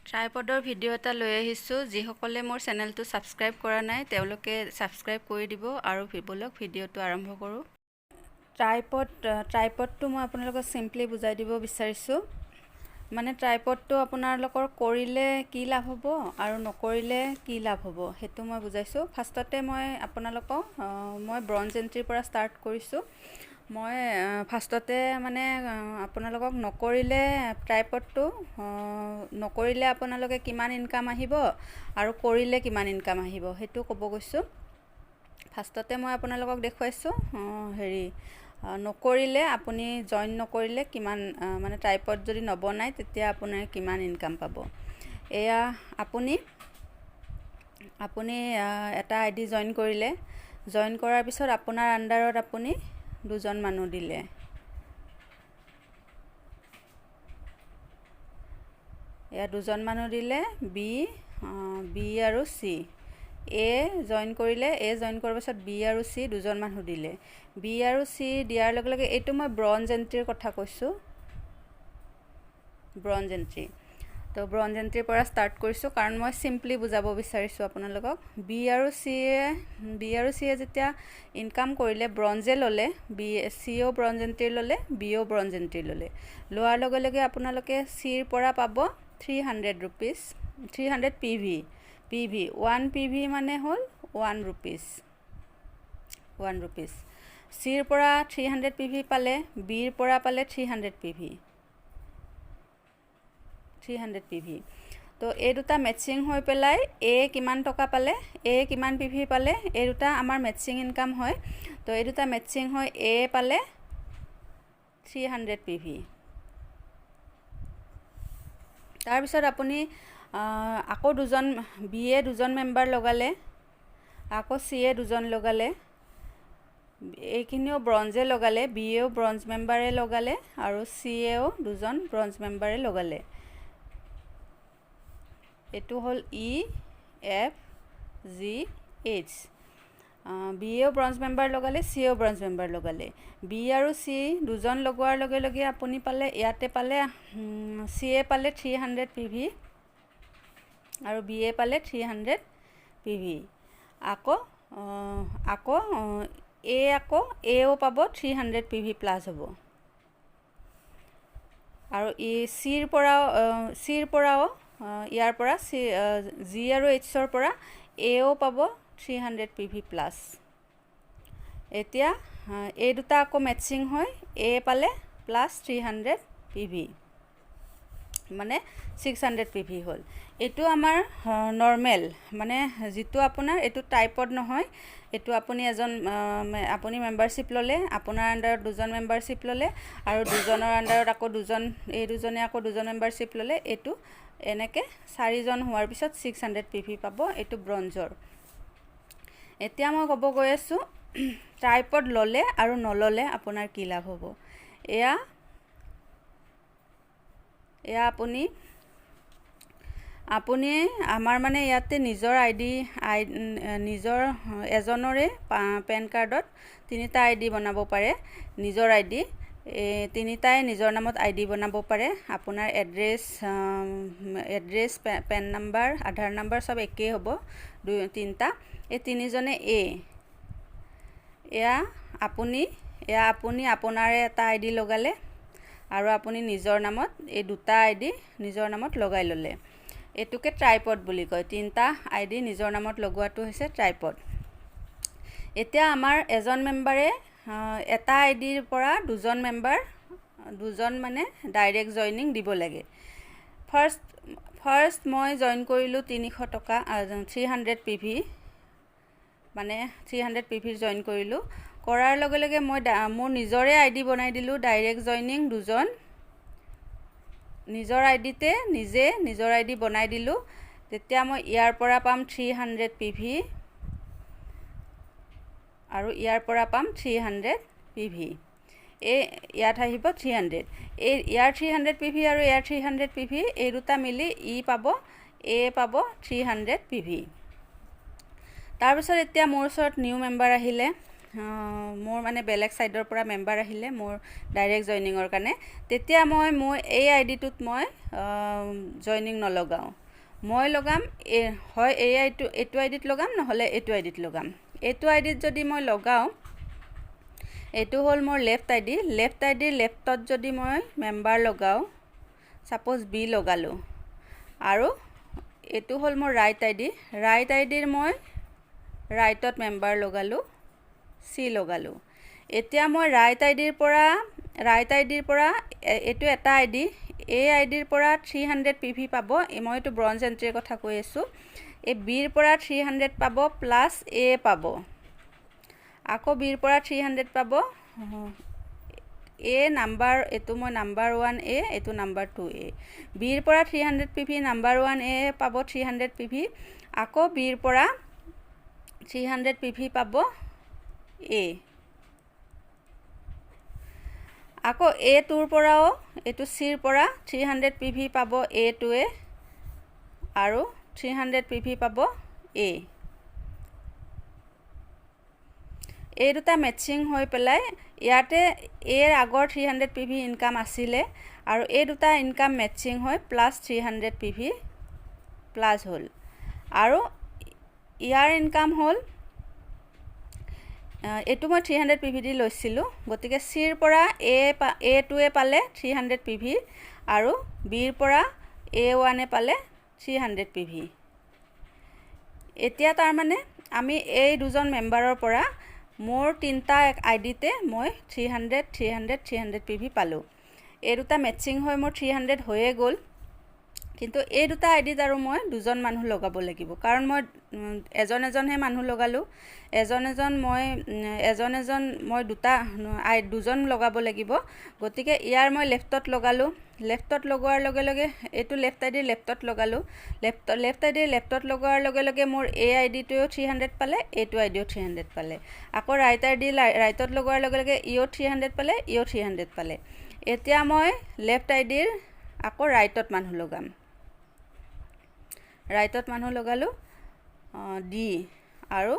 ট্ৰাইপডৰ video' এটা লৈ আহিছোঁ। যিসকলে মোৰ চেনেলটো ছাবস্ক্ৰাইব কৰা নাই তেওঁলোকে ছাবস্ক্ৰাইব কৰি দিব আৰু ব'লক ভিডিঅ'টো আৰম্ভ কৰোঁ। ট্ৰাইপডটো মই আপোনালোকক চিম্পলি বুজাই দিব বিচাৰিছোঁ। মানে ট্ৰাইপডটো আপোনালোকৰ কৰিলে কি লাভ হ'ব আৰু নকৰিলে কি লাভ হ'ব সেইটো মই বুজাইছোঁ। ফাৰ্ষ্টতে মই আপোনালোকক মই ব্ৰঞ্জ এন্ট্ৰিৰ পৰা ষ্টাৰ্ট কৰিছোঁ। মই ফাৰ্ষ্টতে মানে আপোনালোকক নকৰিলে ট্ৰাইপডটো নকৰিলে আপোনালোকে কিমান ইনকাম আহিব আৰু কৰিলে কিমান ইনকাম আহিব সেইটো ক'ব গৈছোঁ। ফাৰ্ষ্টতে মই আপোনালোকক দেখুৱাইছোঁ নকৰিলে আপুনি জইন নকৰিলে কিমান মানে ট্ৰাইপড যদি নবনায় তেতিয়া আপোনাৰ কিমান ইনকাম পাব। এয়া আপুনি এটা আইডি জইন কৰিলে, জইন কৰাৰ পিছত আপোনাৰ আণ্ডাৰত আপুনি দুজন মানুহ দিলে। এয়া দুজন মানুহ দিলে, বি আৰু চি। এ জইন কৰিলে, এ জইন কৰাৰ পিছত বি আৰু চি দুজন মানুহ দিলে। বি আৰু চি দিয়াৰ লগে লগে এইটো মই ব্ৰঞ্জ এন্ট্ৰিৰ কথা কৈছোঁ। ব্ৰঞ্জ এন্ট্ৰি তো ব্ৰঞ্জ এন্ট্ৰিৰ পৰা ষ্টাৰ্ট কৰিছোঁ কাৰণ মই চিম্পলি বুজাব বিচাৰিছোঁ আপোনালোকক। বি আৰু চিয়ে যেতিয়া ইনকাম কৰিলে ব্ৰঞ্জে ল'লে, চিও ব্ৰঞ্জ এন্ট্ৰি ল'লে, বিও ব্ৰঞ্জ এন্ট্ৰি ল'লে। লোৱাৰ লগে লগে আপোনালোকে চিৰ পৰা পাব 300 ৰুপিজ, 300 PV। 1 PV মানে হ'ল 1 ৰুপিজ। চিৰ পৰা 300 PV পালে, বিৰ পৰা পালে 300 PV। তো এই দুটা মেটচিং হৈ পেলাই এ কিমান টকা পালে, এ কিমান PV পালে, এই দুটা আমাৰ মেটচিং ইনকাম হয়। তো এই দুটা মেটচিং হৈ এ পালে 300 PV। তাৰপিছত আপুনি আকৌ বিয়ে দুজন মেম্বাৰ লগালে, আকৌ চিয়ে দুজন লগালে, এইখিনিও ব্ৰঞ্জে লগালে, বিয়েও ব্ৰঞ্জ মেম্বাৰে লগালে আৰু চিয়েও দুজন ব্ৰঞ্জ মেম্বাৰে লগালে। এইটো হ'ল EFGH। বিয়েও ব্ৰঞ্জ মেম্বাৰ লগালে, চিয়েও ব্ৰঞ্জ মেম্বাৰ লগালে। বি আৰু চি দুজন লগোৱাৰ লগে লগে আপুনি পালে, ইয়াতে পালে চিয়ে পালে 300 PV আৰু বিয়ে পালে 300 PV। আকৌ এও পাব 300 PV প্লাছ হ'ব। আৰু চিৰ পৰাও ইয়াৰ পৰা জি আৰু এইচৰ পৰা এও পাব 300 PV প্লাছ। এতিয়া এই দুটা আকৌ মেটচিং হয়, এ পালে প্লাছ 300 PV মানে 600 PV হ'ল। এইটো আমাৰ নৰ্মেল, মানে যিটো আপোনাৰ এইটো টাইপড নহয়। এইটো আপুনি মেম্বাৰশ্বিপ ল'লে, আপোনাৰ আণ্ডাৰত দুজন মেম্বাৰশ্বিপ ল'লে আৰু দুজনৰ আণ্ডাৰত আকৌ এই দুজনে আকৌ দুজন মেম্বাৰশ্বিপ ল'লে। এইটো এনেকৈ 4জন হোৱাৰ পিছত 600 PV পাব। এইটো ব্ৰঞ্জৰ। এতিয়া মই ক'ব গৈ আছোঁ ট্ৰাইপড ল'লে আৰু নল'লে আপোনাৰ কি লাভ হ'ব। এয়া আপুনি আমাৰ মানে ইয়াতে নিজৰ নিজৰ এজনৰে পেন কাৰ্ডত 3টা ID বনাব পাৰে। নিজৰ ID তিনিটাই নিজৰ নামত ID বনাব পাৰে। আপোনাৰ এড্ৰেছ, পেন নাম্বাৰ, আধাৰ নাম্বাৰ চব একেই হ'ব, 3টা। এই 3জনে এয়া আপুনি আপোনাৰে এটা ID লগালে আৰু আপুনি নিজৰ নামত এই 2টা ID নিজৰ নামত লগাই ল'লে। এইটোকে ট্ৰাইপড বুলি কয়। 3টা ID নিজৰ নামত লগোৱাটো হৈছে ট্ৰাইপড। এতিয়া আমাৰ এজন মেম্বাৰে এটা IDৰ পৰা দুজন মানে ডাইৰেক্ট জইনিং দিব লাগে। ফাৰ্ষ্ট মই জইন কৰিলোঁ 300 টকা, 300 PV মানে 300 PV জইন কৰিলোঁ। কৰাৰ লগে লগে মই মোৰ নিজৰে ID বনাই দিলোঁ, ডাইৰেক্ট জইনিং দুজন। নিজৰ IDতে নিজৰ ID বনাই দিলোঁ। তেতিয়া মই ইয়াৰ পৰা পাম 300 PV আৰু ইয়াৰ পৰা পাম 300 PV। ইয়াত আহিব 300। ইয়াৰ 300 PV আৰু ইয়াৰ 300 PV এই দুটা মিলি এ পাব 300 PV। তাৰপিছত এতিয়া মোৰ ওচৰত নিউ মেম্বাৰ আহিলে। মোৰ মানে বেলেগ সাইডৰ পৰা মেম্বাৰ আহিলে মোৰ ডাইৰেক্ট জয়নিঙৰ কাৰণে তেতিয়া মই মোৰ এই আইডিটোত মই জয়নিং নলগাওঁ মই লগাম হয় এইটো আইডিত লগাম নহলে এইটো আইডিত লগাম এইটো আইডিত যদি মই লগাওঁ এইটো হ'ল মোৰ লেফট আইডিৰ লেফটত যদি মই মেম্বাৰ লগাওঁ সাপোজ বি লগালো আৰু এইটো হ'ল মোৰ ৰাইট আইডিৰ মই ৰাইটত মেম্বাৰ লগালো চি লগালো এতিয়া মই ৰাইট আইডিৰ পৰা এইটো এটা আইডি এই আইডিৰ পৰা 300 পিভি পাব মই এইটো ব্ৰঞ্জ এন্ট্ৰিৰ কথা কৈ আছো এই বিৰ পৰা 300 পাব প্লাস এ পাব আকৌ বিৰ পৰা 300 পাব এ নাম্বাৰ এটো মই নাম্বাৰ 1 এ এটো নাম্বাৰ 2 এ বিৰ পৰা 300 পিভি নাম্বাৰ 1 এ পাব 300 পিভি আকৌ বিৰ পৰা 300 পিভি পাব এ আকৌ এ টুৰ পৰাও এটো সিৰ পৰা 300 পিভি পাব এ টু এ আৰু 300 পিভি পাব এ এই দুটা ম্যাচিং হৈ পেলাই ইয়াতে এৰ আগৰ 300 পিভি ইনকাম আছিলে আৰু এই দুটা ইনকাম ম্যাচিং হৈ প্লাস 300 পিভি প্লাস হল আৰু ইয়াৰ ইনকাম হল এটো মই 300 পিভি দি লৈছিলো গতিকে সিৰ পৰা এ টু এ পালে 300 পিভি আৰু বিৰ পৰা এ1 এ পালে 300 পিভি এতিয়া তাৰ মানে আমি এই দুজন মেম্বাৰৰ পৰা মোৰ তিনটা আইডিতে মই 300 পিভি পালো এই দুটা ম্যাচিং হৈ মোৰ 300 হৈয়ে গল কিন্তু এই দুটা আইডিত আৰু মই দুজন মানুহ লগাব লাগিব কাৰণ মই এজনহে মানুহ লগালো এজন মই দুজন লগাব লাগিব গতিকে ইয়াৰ মই লেফটত লগোৱাৰ লগে লগে এটো লেফট আইডিৰ লেফটত লগালো লেফট আইডিৰ লেফটত লগোৱাৰ লগে লগে মোৰ এ আইডিটোও 300 পালে এটো আইডিও 300 পালে আকৌ ৰাইট আইডি ৰাইটত লগোৱাৰ লগে লগে ইও 300 পালে ইও 300 পালে এতিয়া মই লেফট আইডিৰ আকৌ ৰাইটত মানুহ লগাম ৰাইটত মানুহ লগালো ডি আৰু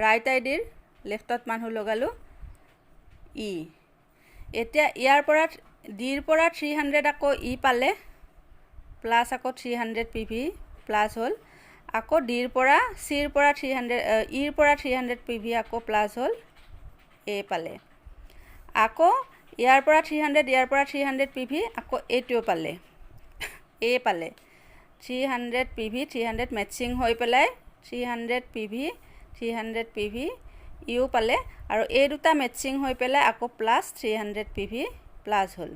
ৰাইট আইডিৰ লেফটত মানুহ লগালো ই এতিয়া ইয়াৰ পৰা ডিৰ পৰা 300 আকৌ ই পালে প্লাস আকৌ 300 পিভি প্লাস হল আকৌ ডিৰ পৰা সিৰ পৰা 300 ইৰ পৰা 300 পিভি আকৌ প্লাস হল এ পালে আকৌ ইয়াৰ পৰা 300 পিভি আকৌ এটো পালে এ পালে 300 পিভি 300 ম্যাচিং হৈ পেলাই 300 পিভি ইউ পালে আৰু এই দুটা ম্যাচিং হৈ পেলাই আকৌ প্লাস 300 পিভি প্লাস হল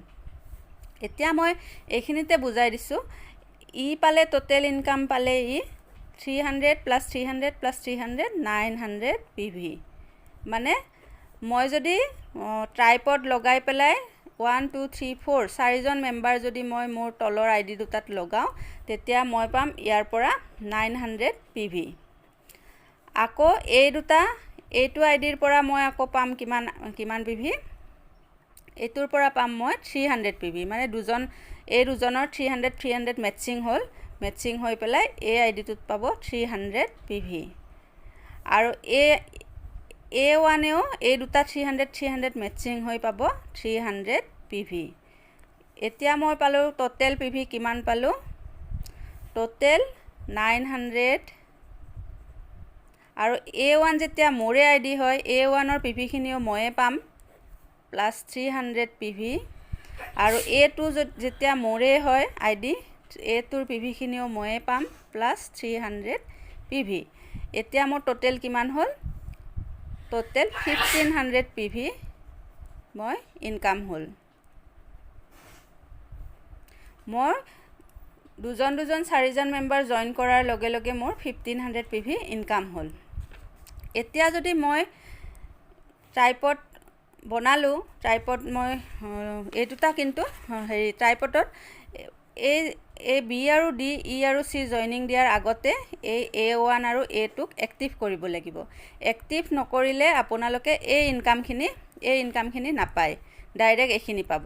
এতিয়া মই এইখিনিতে বুজাই দিছো ই পালে টোটাল ইনকাম পালে ই 300 প্লাস 300 প্লাস 300 900 পিভি মানে মই যদি ট্ৰাইপড লগাই পেলাই 1 2 3 4 চাৰিজন মেম্বাৰ যদি মই মোৰ তলৰ আইডি দুটাত লগাও তেতিয়া মই পাম ইয়াৰ পৰা 900 পিভি আকৌ এই দুটা এইটো আইডিৰ পৰা মই আকৌ পাম কিমান পিভি এটোৰ পৰা পাম মই 300 পিভি মানে এই দুজনৰ 300 ম্যাচিং হৈ পেলাই এই আইডিটোত পাব 300 পিভি আৰু A1 এও এই দুটা 300 ম্যাচিং হৈ পাব 300 পিভি এতিয়া মই পালো টোটাল পিভি কিমান পালো টোটাল 900 আৰু A1 যেতিয়া মোৰে আইডি হয় A1 ৰ পিভি খিনিও ময়ে পাম প্লাস 300 পিভি আৰু A2 যেতিয়া মোৰে হয় আইডি A2 ৰ পিভি খিনিও ময়ে পাম প্লাস 300 পিভি এতিয়া মোৰ টোটাল কিমান হল টোটাল 1500 পিভি মই ইনকাম হল মোৰ দুজন চাৰিজন মেম্বাৰ জয়েন কৰাৰ লগে লগে মোৰ 1500 পিভি ইনকাম হল এতিয়া যদি মই ট্ৰাইপড বনালো ট্ৰাইপড মই এই দুটা কিন্তু হেৰি ট্ৰাইপডত এই বি আৰু ডি ই আৰু সি জয়েনিং দিয়াৰ আগতে এই A1 আৰু A2 ক এক্টিভ কৰিব লাগিব এক্টিভ নকৰিলে আপোনালোকে এই ইনকামখিনি নাপায় ডাইৰেক্ট এখিনি পাব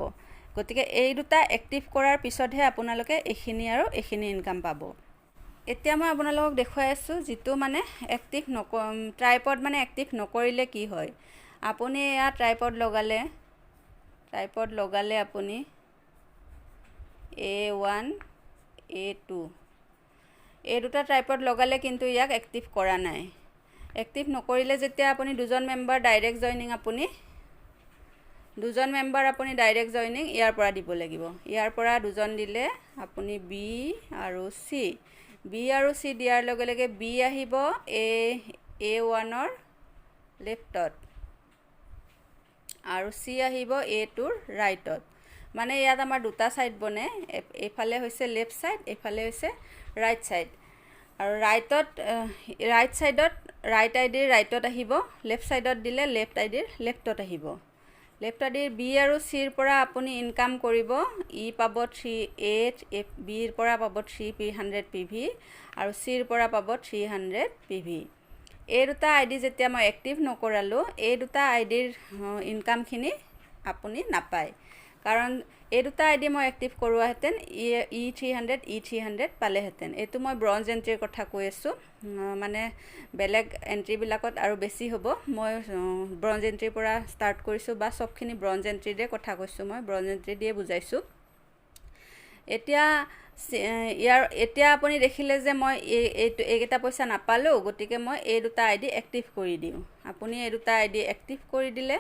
গতিকে এই দুটা এক্টিভ কৰাৰ পিছতহে আপোনালোকে এখিনি আৰু এখিনি ইনকাম পাব এতিয়া মই আপোনালোকক দেখুৱাই আছো যেটো মানে এক্টিভ ট্ৰাইপড মানে এক্টিভ নকৰিলে কি হয় আপুনি এয়া ট্ৰাইপড লগালে আপুনি A1 A2 এই দুটা ট্ৰাইপড লগালে কিন্তু ইয়াক এক্টিভ কৰা নাই। এক্টিভ নকৰিলে যেতিয়া আপুনি দুজন মেম্বাৰ ডাইৰেক্ট জইনিং ইয়াৰ পৰা দিব লাগিব। ইয়াৰ পৰা দুজন দিলে আপুনি B আৰু C দিয়াৰ লগে লগে B আহিব A1ৰ লেফ্টত আৰু C আহিব A2ৰ ৰাইটত। মানে ইয়াত আমাৰ দুটা সাইড বনে, এইফালে হৈছে লেফ্ট সাইড, এইফালে হৈছে ৰাইট সাইড। আৰু ৰাইট সাইডত ৰাইট আইডিৰ ৰাইটত আহিব, লেফ্ট সাইডত দিলে লেফ্ট আইডিৰ লেফ্টত আহিব। লেফ্ট আইডিৰ B আৰু Cৰ পৰা আপুনি ইনকাম কৰিব, পাব 3 Bৰ পৰা পাব 300 PV আৰু Cৰ পৰা পাব 300 PV। এই দুটা আইডি যেতিয়া মই এক্টিভ নকৰালোঁ, এই দুটা আইডিৰ ইনকামখিনি আপুনি নাপায়। কাৰণ এই দুটা আইডি মই এক্টিভ কৰোৱাহেঁতেন E300 পালেহেঁতেন। এইটো মই ব্ৰঞ্জ এণ্ট্ৰিৰ কথা কৈ আছোঁ, মানে বেলেগ এণ্ট্ৰিবিলাকত আৰু বেছি হ'ব। মই ব্ৰঞ্জ এণ্ট্ৰিৰ পৰা ষ্টাৰ্ট কৰিছোঁ, বা চবখিনি ব্ৰঞ্জ এণ্ট্ৰিৰে কথা কৈছোঁ, মই ব্ৰঞ্জ এণ্ট্ৰি দিয়ে বুজাইছোঁ। এতিয়া আপুনি দেখিলে যে মই এইকেইটা পইচা নাপালোঁ, গতিকে মই এই দুটা আইডি এক্টিভ কৰি দিওঁ। আপুনি এই দুটা আইডি এক্টিভ কৰি দিলে,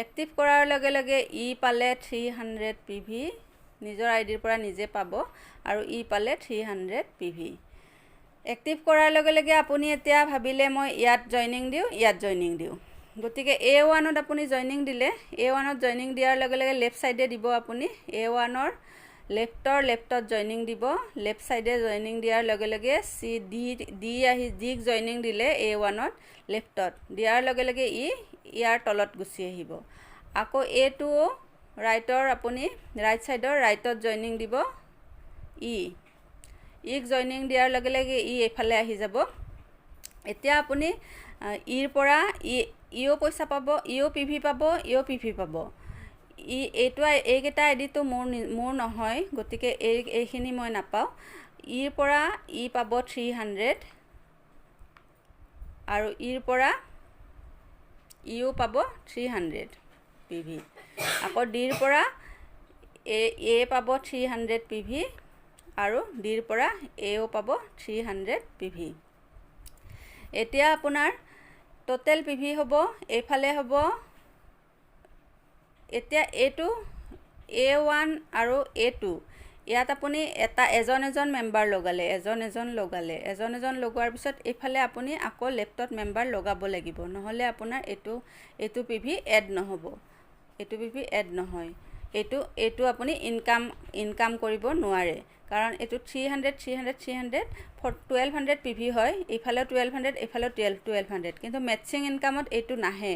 এক্টিভ কৰাৰ লগে লগে পালে 300 PV, নিজৰ আইডিৰ পৰা নিজে পাব, আৰু পালে 300 PV। এক্টিভ কৰাৰ লগে লগে আপুনি এতিয়া ভাবিলে মই ইয়াত জইনিং দিওঁ, গতিকে A1ত আপুনি জইনিং দিলে, A1ত জইনিং দিয়াৰ লগে লগে লেফ্ট চাইডে দিব আপুনি A1ৰ লেফ্টত জইনিং দিব। লেফ্ট চাইডে জইনিং দিয়াৰ লগে লগে ডিক জইনিং দিলে A1ত লেফ্টত দিয়াৰ লগে লগে ইয়াৰ তলত গুচি আহিব। আকৌ A2 আপুনি ৰাইট চাইডৰ ৰাইটত জইনিং দিব, ইক জইনিং দিয়াৰ লগে লগে এইফালে আহি যাব। এতিয়া আপুনি ইৰ পৰা ইও পইচা পাব, ইও PV পাব। এইকেইটা আইডিটো মোৰ নহয়, গতিকে এইখিনি মই নাপাওঁ। ইৰ পৰা পাব 300 আৰু ইৰ পৰা ইও পাব 300 PV। আকৌ ডিৰ পৰা পাব 300 PV আৰু ডিৰ পৰা এও পাব 300 PV। এতিয়া আপোনাৰ টোটেল PV হ'ব, এইফালে হ'ব। এতিয়া এইটো A1 আৰু A2, ইয়াত আপুনি এজন মেম্বাৰ লগালে, লগোৱাৰ পিছত এইফালে আপুনি আকৌ লেফ্টত মেম্বাৰ লগাব লাগিব, নহ'লে আপোনাৰ এইটো PV এড নহ'ব, এইটো আপুনি ইনকাম কৰিব নোৱাৰে। কাৰণ এইটো 300 1200 PV হয়, এইফালেও 1200, এইফালেও 1200, কিন্তু মেটচিং ইনকামত এইটো নাহে।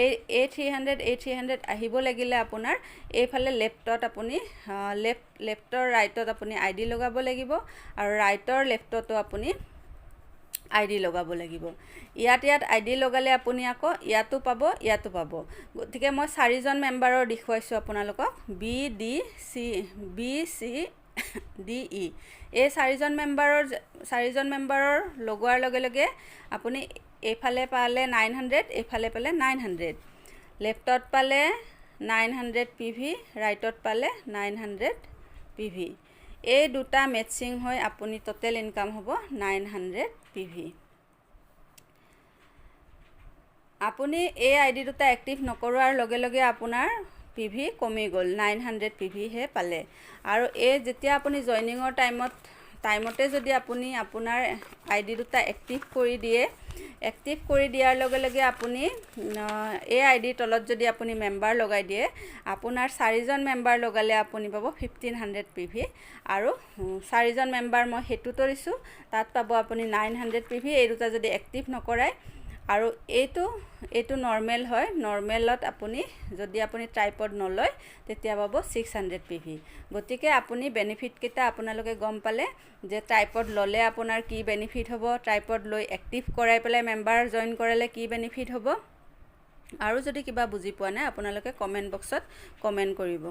এই 300 আহিব লাগিলে আপোনাৰ এইফালে লেফ্টত আপুনি লেফ্টৰ ৰাইটত আপুনি আইডি লগাব লাগিব, আৰু ৰাইটৰ লেফ্টতো আপুনি আইডি লগাব লাগিব। ইয়াত আইডি লগালে আপুনি আকৌ ইয়াতো পাব। গতিকে মই 4জন মেম্বাৰৰ দেখুৱাইছোঁ আপোনালোকক, B C D E। এই 4জন মেম্বাৰৰ লগোৱাৰ লগে লগে আপুনি এইফালে পালে 900, এইফালে পালে 900, লেফ্টত পালে 900 PV, ৰাইটত পালে 900 PV। এই দুটা মেটচিং হৈ আপুনি টোটেল ইনকাম হ'ব 900 PV। আপুনি এই আইডি দুটা এক্টিভ নকৰোৱাৰ লগে লগে আপোনাৰ PV কমি গ'ল, 900 PV হে পালে। আৰু যেতিয়া আপুনি জইনিঙৰ টাইমতে যদি আপুনি আপোনাৰ আইডি দুটা এক্টিভ কৰি দিয়াৰ লগে লগে আপুনি এই আইডিৰ তলত যদি আপুনি মেম্বাৰ লগাই দিয়ে, আপোনাৰ 4জন মেম্বাৰ লগালে আপুনি পাব 1500 PV, আৰু 4জন মেম্বাৰ মই সেইটোতো দিছোঁ, তাত পাব আপুনি 900 PV। এই দুটা যদি এক্টিভ নকৰায়, আৰু এইটো নৰ্মেল হয়, নৰ্মেলত আপুনি যদি ট্ৰাইপড নলয় তেতিয়া পাব 600 PV। গতিকে আপুনি বেনিফিটকেইটা আপোনালোকে গম পালে যে ট্ৰাইপড ল'লে আপোনাৰ কি বেনিফিট হ'ব, ট্ৰাইপড লৈ এক্টিভ কৰাই পেলাই মেম্বাৰ জইন কৰালে কি বেনিফিট হ'ব। আৰু যদি কিবা বুজি পোৱা নাই আপোনালোকে কমেণ্ট বক্সত কমেণ্ট কৰিব।